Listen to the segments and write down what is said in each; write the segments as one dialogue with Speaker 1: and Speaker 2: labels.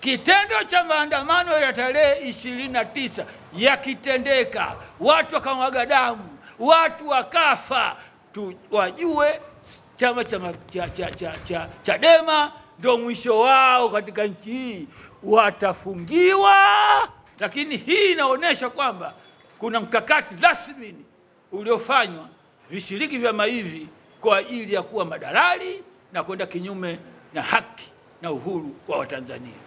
Speaker 1: kitendo cha maandamano ya tarehe 29 yakitendeka, watu wakamwaga damu, watu wakafa, wajue chama cha Chadema ndio mwisho wao katika nchi hii, watafungiwa. Lakini hii inaonyesha kwamba kuna mkakati rasmi uliofanywa vishiriki vyama hivi kwa ajili ya kuwa madalali na kwenda kinyume na haki na uhuru wa Watanzania.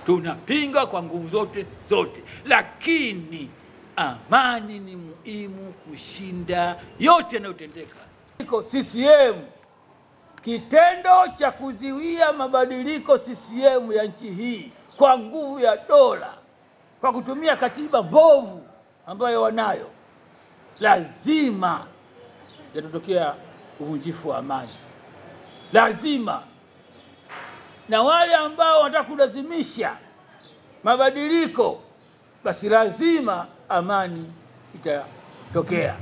Speaker 1: Tunapinga kwa nguvu zote, lakini amani ni muhimu kushinda yote yanayotendeka. CCM, kitendo cha kuziwia mabadiliko CCM ya nchi hii kwa nguvu ya dola, kwa kutumia katiba mbovu ambayo wanayo, lazima yatatokea uvunjifu wa amani, lazima. Na wale ambao wanataka kulazimisha mabadiliko, basi lazima amani itatokea.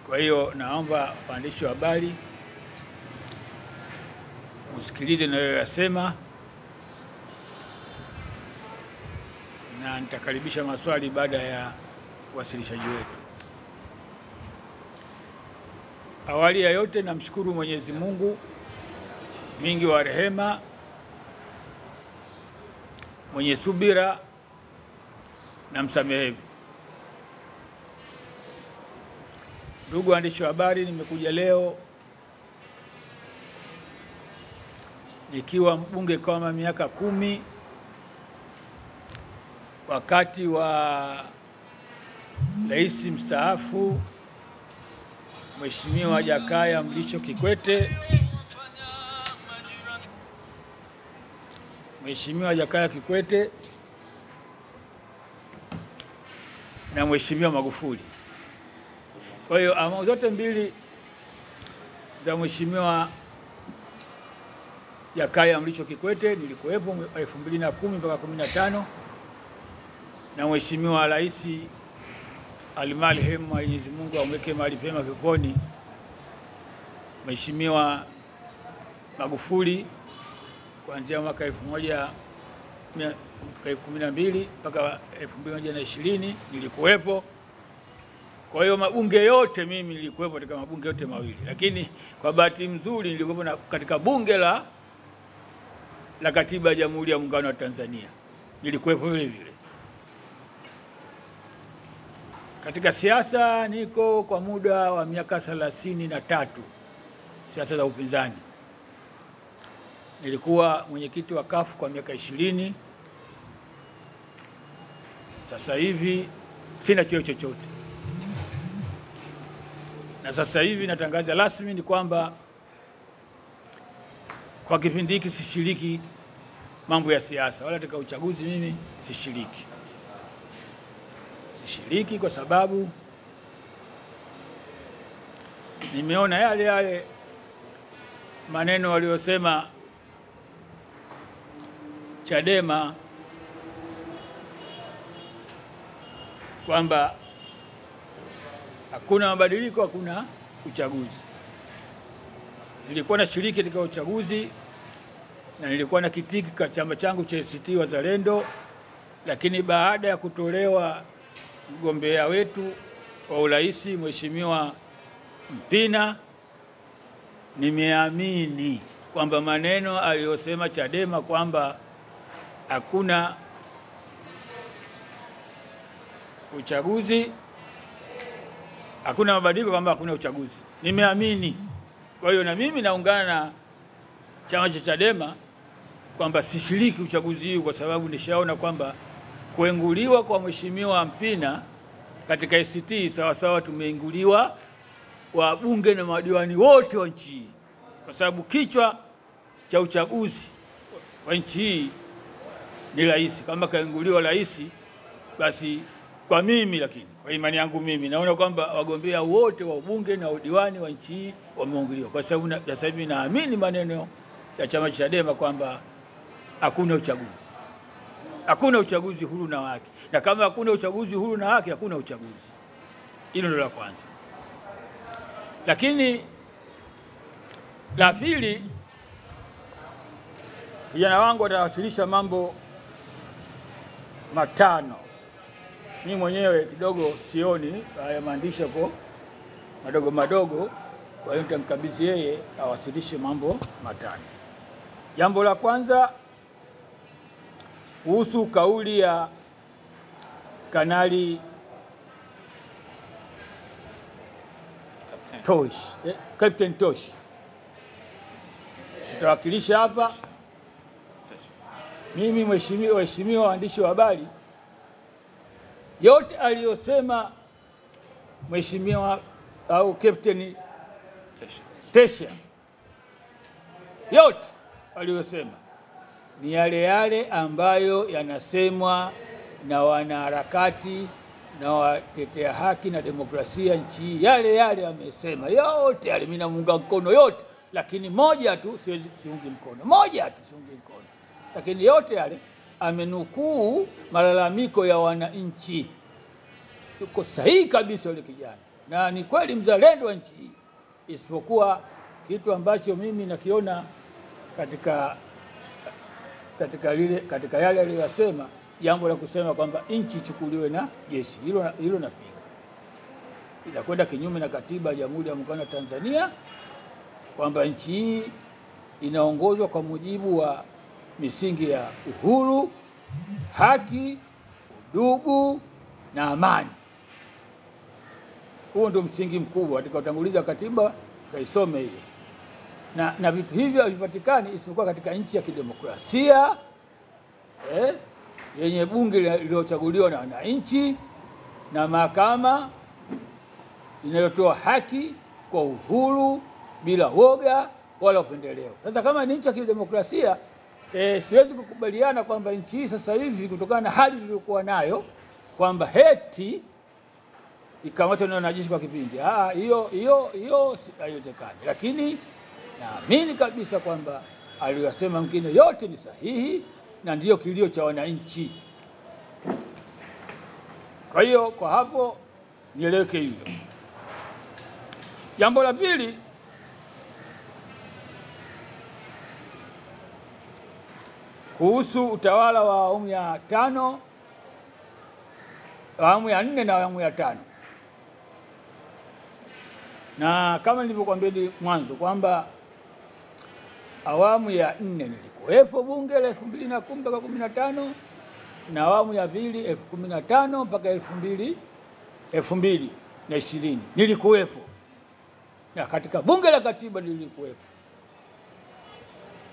Speaker 1: Kwa hiyo naomba waandishi wa habari usikilize ninayoyasema, na nitakaribisha maswali baada ya wasilishaji wetu. Awali ya yote, namshukuru Mwenyezi Mungu mwingi wa rehema, mwenye subira na msamehevu. Ndugu waandishi wa habari, nimekuja leo nikiwa mbunge kama miaka 10 wakati wa Rais mstaafu Mheshimiwa Jakaya Mrisho Kikwete. Mheshimiwa Jakaya Kikwete na Mheshimiwa Magufuli. Kwa hiyo awamu zote mbili za Mheshimiwa Jakaya Mrisho Kikwete nilikuwepo 2010 mpaka 15, na Mheshimiwa Rais Almarhum Mwenyezi Mungu amweke mahali pema peponi, Mheshimiwa Magufuli kuanzia mwaka 2012 mpaka 2020 nilikuwepo. Kwa hiyo mabunge yote mimi nilikuwepo katika mabunge yote mawili, lakini kwa bahati nzuri nilikuwepo katika bunge la Katiba ya Jamhuri ya Muungano wa Tanzania, nilikuwepo vile vile. Katika siasa niko kwa muda wa miaka 33, siasa za upinzani. Nilikuwa mwenyekiti wa CUF kwa miaka 20. Sasa hivi sina cheo chochote, na sasa hivi natangaza rasmi ni kwamba kwa kipindi hiki sishiriki mambo ya siasa, wala katika uchaguzi mimi sishiriki. Sishiriki kwa sababu nimeona yale maneno waliyosema Chadema kwamba hakuna mabadiliko, hakuna uchaguzi. Nilikuwa nashiriki katika uchaguzi na nilikuwa na kitiki kwa chama changu cha ACT Wazalendo, lakini baada ya kutolewa mgombea wetu wa urais Mheshimiwa Mpina, nimeamini kwamba maneno aliyosema Chadema kwamba hakuna uchaguzi, hakuna mabadiliko, kwamba hakuna uchaguzi, nimeamini. Kwa hiyo na mimi naungana na chama cha Chadema kwamba sishiriki uchaguzi huu, kwa sababu nishaona kwamba kuenguliwa kwa Mheshimiwa Mpina katika ACT sawasawa tumeinguliwa wabunge na madiwani wote wa nchi hii, kwa sababu kichwa cha uchaguzi wa nchi hii ni rais. Kama kaenguliwa rais, basi kwa mimi, lakini kwa imani yangu mimi naona kwamba wagombea wote wa ubunge na udiwani wa nchi hii wameongolewa, kwa sababu sasa hivi naamini maneno ya chama cha Chadema kwamba hakuna uchaguzi. Hakuna uchaguzi huru na haki. Na kama hakuna uchaguzi huru na haki, hakuna uchaguzi. Hilo ndio la kwanza. Lakini la pili, vijana wangu watawasilisha mambo matano. Mimi mwenyewe kidogo sioni haya maandishi hapo madogo madogo, kwa hiyo nitamkabidhi yeye awasilishe mambo matano. Jambo la kwanza kuhusu kauli ya Kanali Tosh, Captain Tosh. Nitawakilisha hapa mimi waheshimiwa waandishi wa habari, yote aliyosema mheshimiwa au Captain Tesha, yote aliyosema ni yale yale ambayo yanasemwa na wanaharakati na watetea haki na demokrasia nchi. Yale yale amesema yote yale, mimi namunga mkono yote, lakini moja tu siungi mkono, moja tu siungi mkono, lakini yote yale amenukuu malalamiko ya wananchi. Yuko sahihi kabisa yule kijana, na ni kweli mzalendo wa nchi hii, isipokuwa kitu ambacho mimi nakiona katika yale aliyosema, jambo la kusema kwamba nchi ichukuliwe na jeshi, hilo napinga. Inakwenda kinyume na katiba ya Jamhuri ya Muungano wa Tanzania, kwamba nchi hii inaongozwa kwa mujibu wa misingi ya uhuru, haki, udugu na amani. Huo ndio msingi mkubwa katika utangulizi wa katiba, kaisome hiyo. Na vitu hivyo havipatikani isipokuwa katika nchi ya kidemokrasia yenye bunge lililochaguliwa na wananchi na mahakama inayotoa haki kwa uhuru bila woga wala upendeleo. Sasa kama ni nchi ya kidemokrasia, siwezi kukubaliana kwamba nchi hii sasa hivi kutokana na hali iliyokuwa nayo kwamba heti ikamatwa na wanajeshi kwa kipindi. Hiyo haiwezekani. Lakini naamini kabisa kwamba aliyosema mwingine yote ni sahihi na ndiyo kilio cha wananchi. Kwa hiyo kwa hapo nieleweke hivyo. Jambo la pili, kuhusu utawala wa awamu ya 5, awamu ya 4 na awamu ya 5. Na kama nilivyokuambia mwanzo kwamba awamu ya 4 nilikuwepo bunge la 2010 mpaka 15, na awamu ya pili 2015 mpaka 2020 nilikuwepo, na katika bunge la katiba nilikuwepo.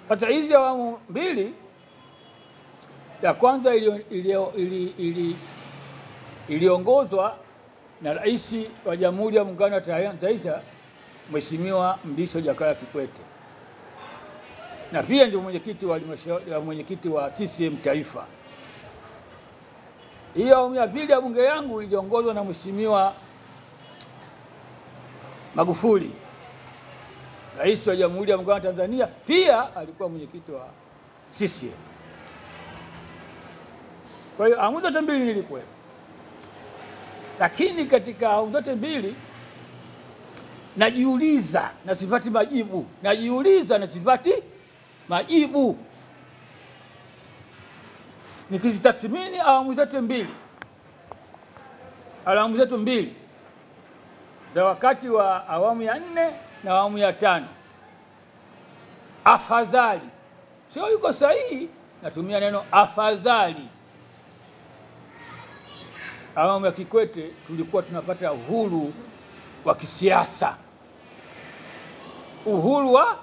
Speaker 1: Sasa hizi awamu mbili, ya kwanza iliongozwa na Rais wa Jamhuri ya Muungano wa Tanzania Mheshimiwa Mrisho Jakaya Kikwete, na pia ndio mwenyekiti wa CCM Taifa. Hiyo awamu ya pili ya bunge yangu iliongozwa na Mheshimiwa Magufuli, Rais wa Jamhuri ya Muungano wa Tanzania, pia alikuwa mwenyekiti wa CCM. Kwa hiyo awamu zote mbili nilikuwepo. Lakini katika awamu zote mbili najiuliza na sifati majibu. Nikizitathmini awamu zote mbili za wakati wa awamu ya 4 na awamu ya 5, afadhali, sio yuko sahihi, natumia neno afadhali, awamu ya Kikwete tulikuwa tunapata uhuru wa kisiasa. Uhuru wa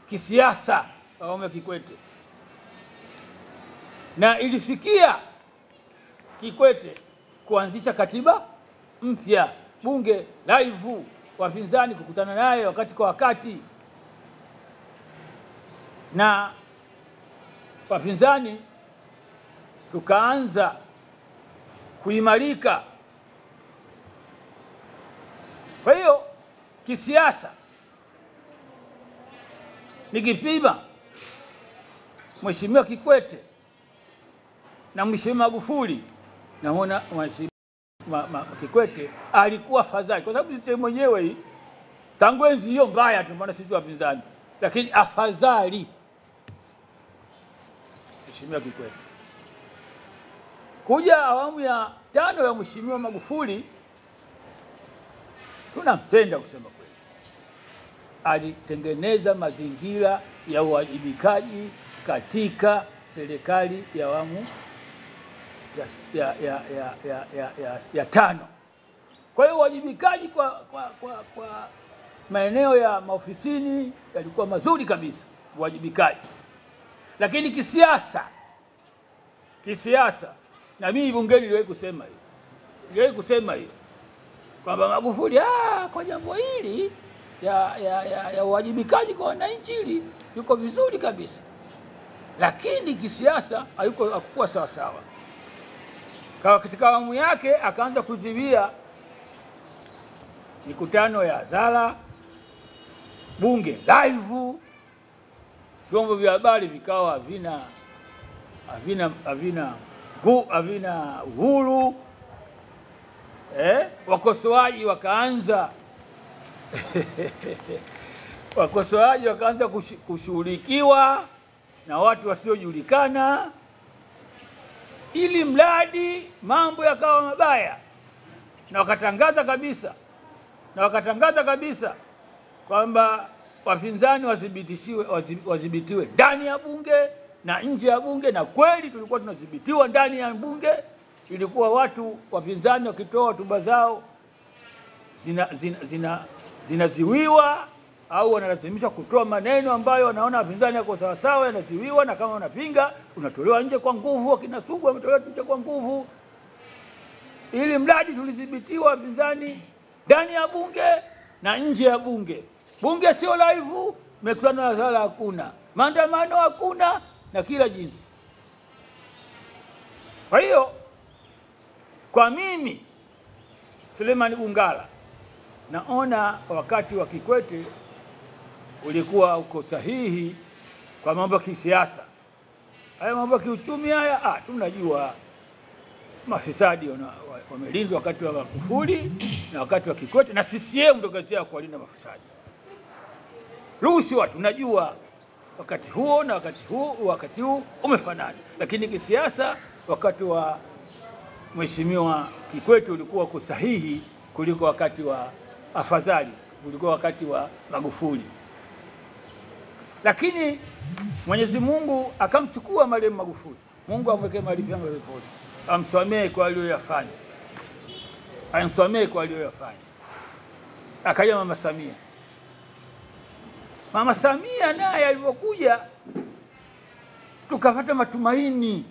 Speaker 1: kisiasa awamu ya Kikwete. Na ilifikia Kikwete kuanzisha katiba mpya, bunge live, wapinzani kukutana naye wakati kwa wakati, na wapinzani tukaanza kuimarika. Kwa hiyo kisiasa nikipima Mheshimiwa Kikwete na Mheshimiwa Magufuli, naona Mheshimiwa Kikwete alikuwa afadhali, kwa sababu sisi mwenyewe hii tangu enzi hiyo mbaya tumeona sisi wapinzani, lakini afadhali Mheshimiwa Kikwete. Kuja awamu ya 5 ya Mheshimiwa Magufuli, tunampenda kusema kweli, alitengeneza mazingira ya uwajibikaji katika serikali ya awamu ya 5. Kwa hiyo uwajibikaji kwa maeneo ya maofisini yalikuwa mazuri kabisa, uwajibikaji. Lakini kisiasa, na mimi bungeni niliwahi kusema hiyo kwamba Magufuli kwa jambo hili ya uwajibikaji kwa wananchi hili yuko vizuri kabisa, lakini kisiasa hakuwa sawa sawa. Katika awamu yake akaanza kuziwia mikutano ya hadhara, bunge live, vyombo vya habari vikawa havina uhuru, wakosoaji wakaanza kushughulikiwa na watu wasiojulikana, ili mradi mambo yakawa mabaya, na wakatangaza kabisa kwamba wapinzani wadhibitiwe ndani ya bunge na nje ya bunge. Na kweli tulikuwa tunadhibitiwa ndani ya bunge. Ilikuwa watu wapinzani wakitoa hotuba zao zinaziwiwa au wanalazimishwa kutoa maneno ambayo wanaona wapinzani yako sawa sawa, yanaziwiwa, na kama unapinga unatolewa nje kwa nguvu. Akina Sugu wametolewa nje kwa nguvu, ili mradi tulidhibitiwa wapinzani ndani ya bunge na nje ya bunge. Bunge sio live, mikutano ya hadhara hakuna, maandamano hakuna, na kila jinsi. Kwa hiyo kwa mimi Suleiman Bungala naona wakati wa Kikwete ulikuwa uko sahihi kwa mambo ya kisiasa. Haya mambo ya kiuchumi haya tunajua mafisadi wamelindwa wakati wa Magufuli na wakati wa Kikwete, na CCM ndio kazi yao kuwalinda mafisadi. Rushwa tunajua wakati huo na wakati huu umefanana, lakini kisiasa wakati wa Mheshimiwa Kikwete ulikuwa uko sahihi kuliko wakati wa afadhali kuliko wakati wa Magufuli. Lakini Mwenyezi Mungu akamchukua marehemu Magufuli. Mungu amwekee mahali pema peponi, amsamehe kwa aliyoyafanya, Akaja Mama Samia. Mama Samia naye alipokuja tukapata matumaini,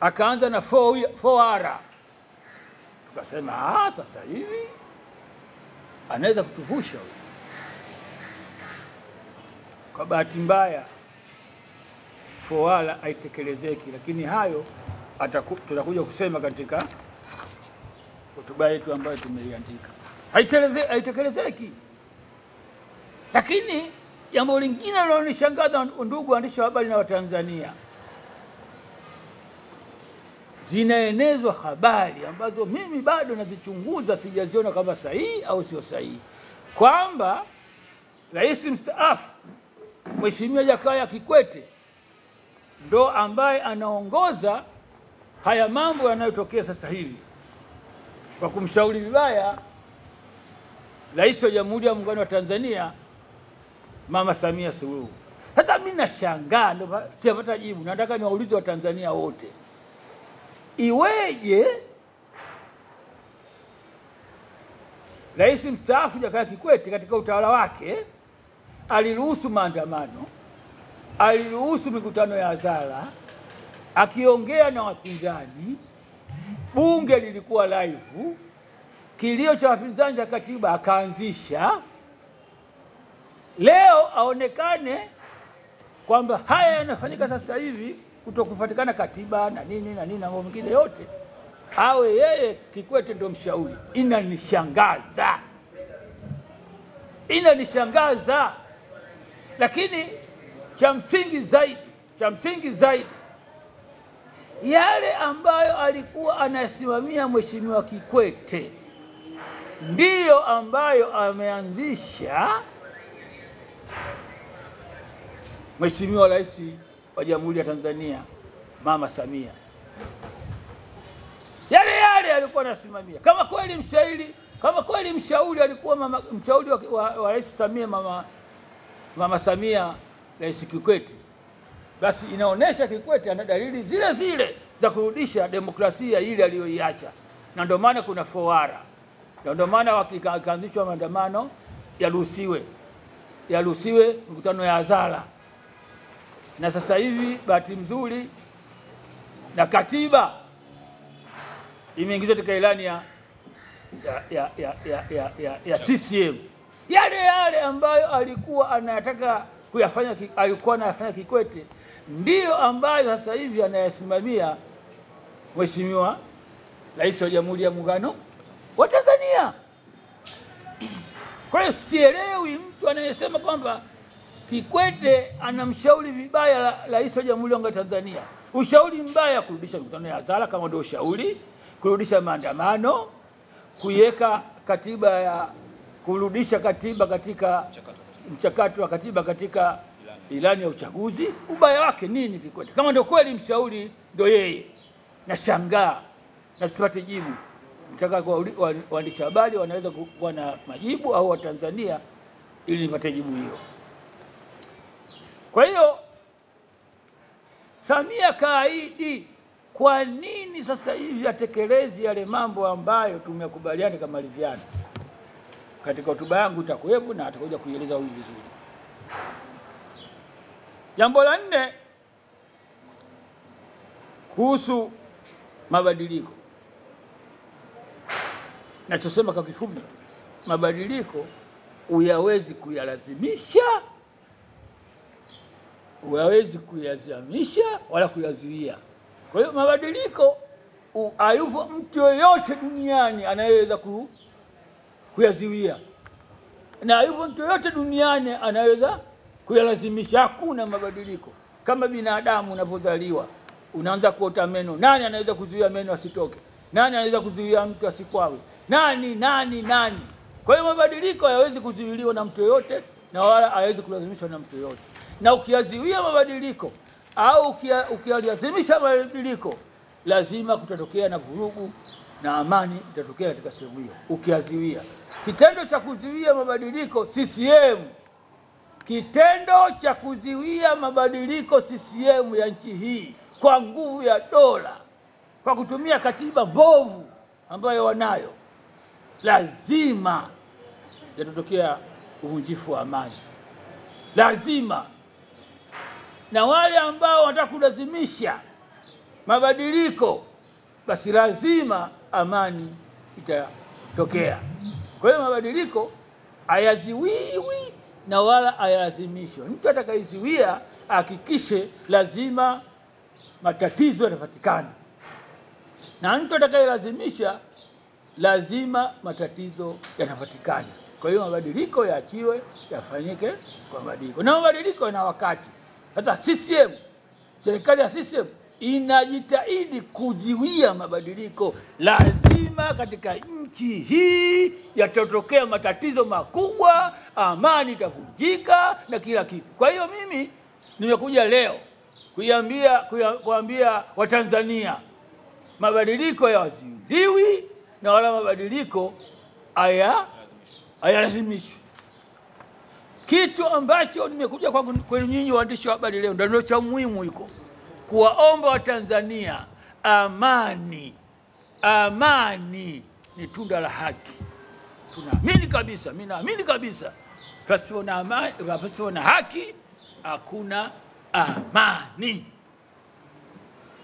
Speaker 1: akaanza na 4R. Tukasema sasa hivi anaweza kutuvusha huyu. Kwa bahati mbaya 4R haitekelezeki, lakini hayo tutakuja kusema katika hotuba yetu ambayo tumeiandika. Haitekelezeki. Lakini jambo lingine linalonishangaza, ndugu waandishi wa habari na Watanzania, zinaenezwa habari ambazo mimi bado nazichunguza, sijaziona kama sahihi au sio sahihi, kwamba Rais mstaafu Mheshimiwa Jakaya Kikwete ndo ambaye anaongoza haya mambo yanayotokea sasa hivi kwa kumshauri vibaya Rais wa Jamhuri ya Muungano wa Tanzania Mama Samia Suluhu. Sasa mimi nashangaa, ndio sipata jibu. Nataka niwaulize Watanzania wote, iweje Rais mstaafu Jakaya Kikwete katika utawala wake aliruhusu maandamano, aliruhusu mikutano ya hadhara, akiongea na wapinzani, bunge lilikuwa live, kilio cha wapinzani cha katiba akaanzisha, leo aonekane kwamba haya yanafanyika sasa hivi kutokupatikana katiba na nini na mambo mengine yote, awe yeye Kikwete ndio mshauri? Inanishangaza. Lakini cha msingi zaidi yale ambayo alikuwa anasimamia Mheshimiwa Kikwete ndiyo ambayo ameanzisha Mheshimiwa Rais wa Jamhuri ya Tanzania Mama Samia. Yale alikuwa anasimamia. Kama kweli mshauri alikuwa mshauri wa Rais Samia Mama Samia Rais Kikwete, basi inaonesha Kikwete ana dalili zile zile za kurudisha demokrasia ile aliyoiacha. Na ndio maana kuna fowara. Na ndio maana wakaanzishwa maandamano yaruhusiwe mikutano ya hadhara. Na sasa hivi bahati nzuri na katiba imeingizwa katika ilani ya CCM. Yale ambayo alikuwa anataka anayafanya Kikwete ndiyo ambayo sasa hivi anayasimamia Mheshimiwa Rais wa Jamhuri ya Muungano wa Tanzania. Kwa hiyo sielewi mtu anayesema kwamba Kikwete anamshauri vibaya Rais wa Jamhuri ya Muungano wa Tanzania. Ushauri mbaya kurudisha mikutano ya hadhara kama ndio ushauri, kurudisha maandamano, kuiweka kurudisha katiba katika mchakato wa katiba katika ilani ya uchaguzi. Ubaya wake nini Kikwete? Kama ndio kweli mshauri ndio yeye. Nashangaa na sipate jibu. Nataka kwa waandishi habari wanaweza kuwa na majibu au wa Tanzania ili nipate jibu hilo. Kwa hiyo Samia kaahidi, kwa nini sasa hivi atekelezi yale mambo ambayo tumekubaliana kama maliziano? Katika hotuba yangu itakuwepo na atakuja kuieleza huyu vizuri. Jambo la 4 kuhusu mabadiliko. Nachosema kwa kifupi, mabadiliko uyawezi kuyalazimisha, uyawezi kuyazimisha wala kuyazuia. Kwa hiyo mabadiliko hayupo mtu yoyote duniani anayeweza kuyazuia, na hayupo mtu yoyote duniani anayeweza kuyalazimisha. Hakuna mabadiliko. Kama binadamu unapozaliwa unaanza kuota meno, nani anaweza kuzuia meno asitoke? Nani anaweza kuzuia mtu asikwawe? Nani? Kwa hiyo mabadiliko hayawezi kuzuiliwa na mtu yoyote na wala hayawezi kulazimishwa na mtu yoyote. Na ukiyazuia mabadiliko au ukilazimisha mabadiliko, lazima kutatokea na vurugu na amani itatokea katika sehemu hiyo. Ukiyazuia, kitendo cha kuzuia mabadiliko CCM ya nchi hii kwa nguvu ya dola, kwa kutumia katiba mbovu ambayo wanayo, lazima yatatokea uvunjifu wa amani. Lazima. Na wale ambao wanataka kulazimisha mabadiliko, basi lazima amani itatokea. Kwa hiyo mabadiliko hayaziwiwi na wala hayalazimishwi. Mtu atakayezuia hakikishe lazima matatizo yatapatikana, na mtu atakayelazimisha lazima matatizo yatapatikana. Kwa hiyo mabadiliko yaachiwe yafanyike kwa mabadiliko, na mabadiliko yana wakati. Sasa serikali ya CCM inajitahidi kujiwia mabadiliko. Lazima katika nchi hii yatatokea matatizo makubwa, amani itavunjika na kila kitu. Kwa hiyo mimi nimekuja leo kuambia Watanzania, mabadiliko hayazuiliwi na wala mabadiliko hayalazimishwi. Kitu ambacho nimekuja kwa nyinyi waandishi wa habari leo ndio cha muhimu iko kuwaomba Watanzania, amani ni tunda la haki. Tunaamini kabisa, mimi naamini kabisa, pasipo na amani, pasipo na haki hakuna amani.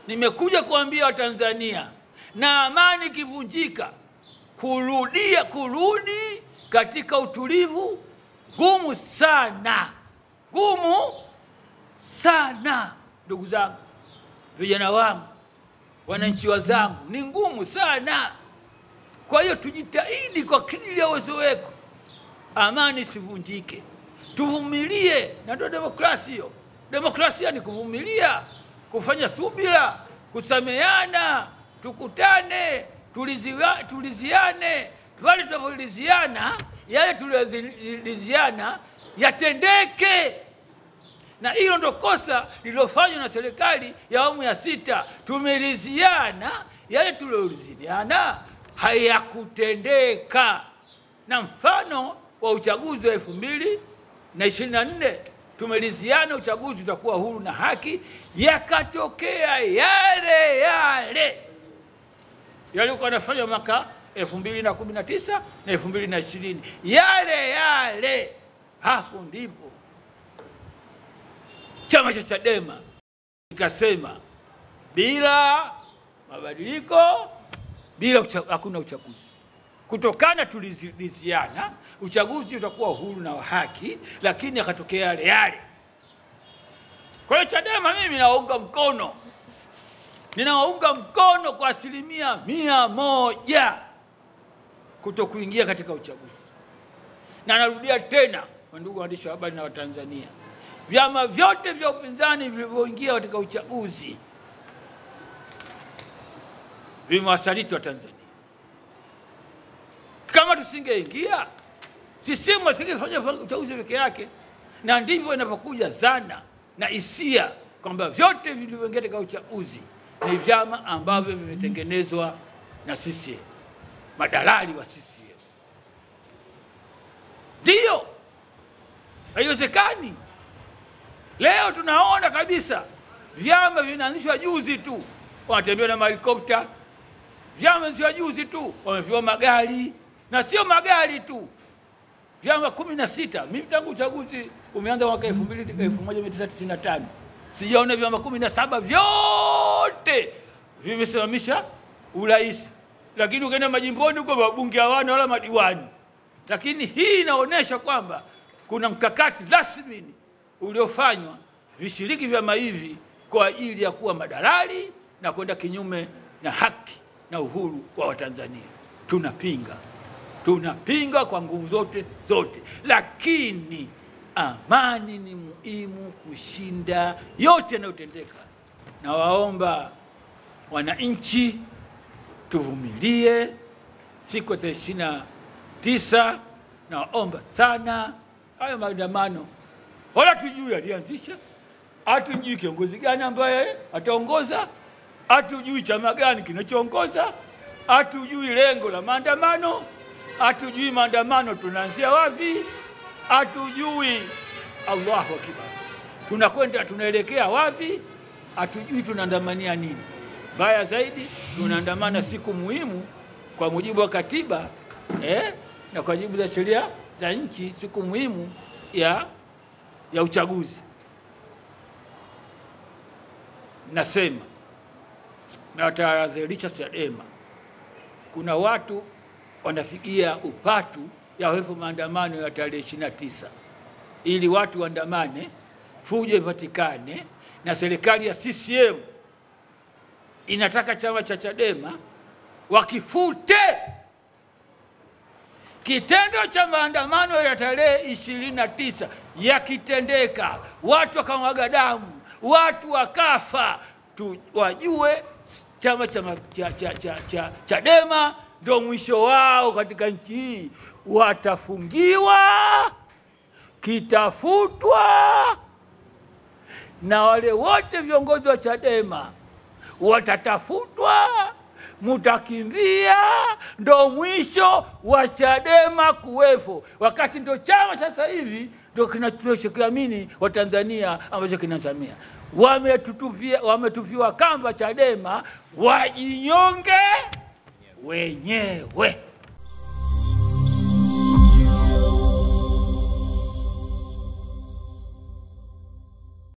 Speaker 1: Nimekuja kuambia Watanzania, na amani kivunjika, kurudi katika utulivu ngumu sana. Ndugu zangu, vijana wangu, wananchi wazangu, ni ngumu sana. Kwa hiyo tujitahidi kwa kadiri ya uwezo wetu, amani sivunjike. Tuvumilie, na ndio demokrasia hiyo. Demokrasia ni kuvumilia, kufanya subira, kusameana, tukutane, tuliziane, wale tuliziana, yale tuliziana yatendeke. Na hilo ndo kosa lilofanywa na serikali ya awamu ya 6. Tumeliziana, yale tuliziana hayakutendeka. Na mfano wa uchaguzi wa 2024, tumeliziana uchaguzi utakuwa huru na haki, yakatokea yale yalikuwa yanafanywa mwaka 2019 na 2020, yale. Hapo ndipo chama cha Chadema ikasema bila mabadiliko, hakuna uchaguzi. Kutokana tuliziana uchaguzi utakuwa huru na wa haki, lakini akatokea yale. Kwa hiyo Chadema mimi ninawaunga mkono kwa 100% kutokuingia katika uchaguzi. Na narudia tena, ndugu waandishi wa habari na Watanzania, vyama vyote vya upinzani vilivyoingia katika uchaguzi vimewasaliti wa Tanzania. Kama tusingeingia, CCM asingefanya uchaguzi peke yake. Na ndivyo inavyokuja zana na hisia kwamba vyote vilivyoingia katika uchaguzi ni vyama ambavyo vimetengenezwa na CCM, madalali wa CCM. Ndio haiwezekani. Leo tunaona kabisa vyama vinaanzishwa juzi tu, wanatembea na helikopta. Vyama vinaanzishwa juzi tu, wamepewa magari, na sio magari tu. Vyama 16, mimi tangu uchaguzi umeanza mwaka 1995 sijaona vyama 17 vyote vimesimamisha urais. Lakini ukienda majimboni huko wabunge hawana wala madiwani. Lakini hii inaonyesha kwamba kuna mkakati rasmi uliofanywa vishiriki vyama hivi kwa ajili ya kuwa madalali na kwenda kinyume na haki na uhuru wa Watanzania. Tunapinga kwa nguvu zote, lakini amani ni muhimu kushinda yote yanayotendeka. Na waomba wananchi tuvumilie siku ya 29. Na waomba sana hayo maandamano, wala tujui alianzisha, hatujui kiongozi gani ambaye ataongoza, hatujui chama gani kinachoongoza, hatujui lengo la maandamano, hatujui maandamano tunaanzia wapi, hatujui Allahu Akbar tunaelekea wapi, hatujui tunaandamania nini. Baya zaidi, tunaandamana siku muhimu kwa mujibu wa katiba na kwa mujibu za sheria za nchi, siku muhimu ya uchaguzi. Nasema na watahadharisha Chadema, kuna watu wanafikia upatu ya wefu maandamano ya tarehe 29 ili watu waandamane, fujo ipatikane, na serikali ya CCM inataka chama cha Chadema wakifute kitendo cha maandamano ya tarehe 29. Yakitendeka, watu wakamwaga damu, watu wakafa, wajue chama cha Chadema ndio mwisho wao katika nchi hii. Watafungiwa, kitafutwa, na wale wote viongozi wa Chadema watatafutwa, mutakimbia. Ndo mwisho wa Chadema kuwepo, wakati ndo chama sasa hivi ndo kinachokiamini wa Tanzania ambacho kinasamia. Wametufiwa kamba Chadema wajinyonge wenyewe.